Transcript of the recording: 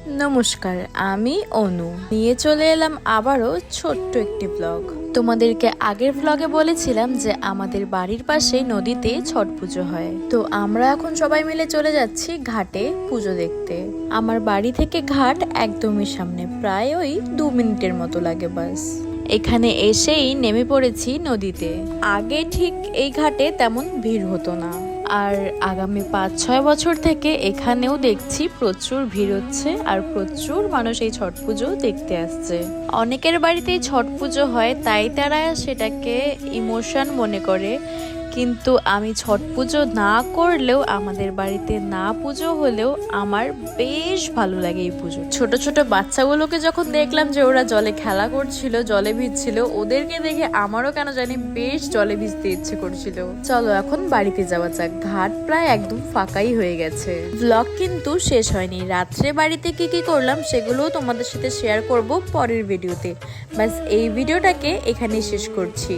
নমস্কার, আমি অনু নিয়ে চলে এলাম আবারও ছোট্ট একটি ব্লগ। তোমাদেরকে আগের ব্লগে বলেছিলাম যে আমাদের বাড়ির পাশে নদীতে ছট পুজো হয়, তো আমরা এখন সবাই মিলে চলে যাচ্ছি ঘাটে পুজো দেখতে। আমার বাড়ি থেকে ঘাট একদমই সামনে, প্রায় ওই 2 মিনিটের মতো লাগে বাস। এখানে এসেই নেমে পড়েছি নদীতে। আগে ঠিক এই ঘাটে তেমন ভিড় হতো না, আর আগামী 5-6 বছর থেকে এখানেও দেখছি প্রচুর ভিড় হচ্ছে আর প্রচুর মানুষ এই ছট পুজো দেখতে আসছে। অনেকের বাড়িতেই ছট পুজো হয়, তাই তারা সেটাকে ইমোশন মনে করে, কিন্তু আমি ছট পুজো না করলেও, আমাদের বাড়িতে না পুজো হলেও আমার বেশ ভালো লাগে এই পুজো। ছোট ছোট বাচ্চাগুলোকে যখন দেখলাম যে ওরা জলে খেলা করছিল, জলে ভিজছিল, ওদেরকে দেখে আমারও কেন জানি বেশ জলে ভিজতে ইচ্ছে করছিল। চলো এখন বাড়িতে যাওয়া যাক, ঘাট প্রায় একদম ফাঁকাই হয়ে গেছে। ব্লগ কিন্তু শেষ হয়নি, রাত্রে বাড়িতে কি কি করলাম সেগুলোও তোমাদের সাথে শেয়ার করব পরের ভিডিওতে। বাস এই ভিডিওটাকে এখানেই শেষ করছি।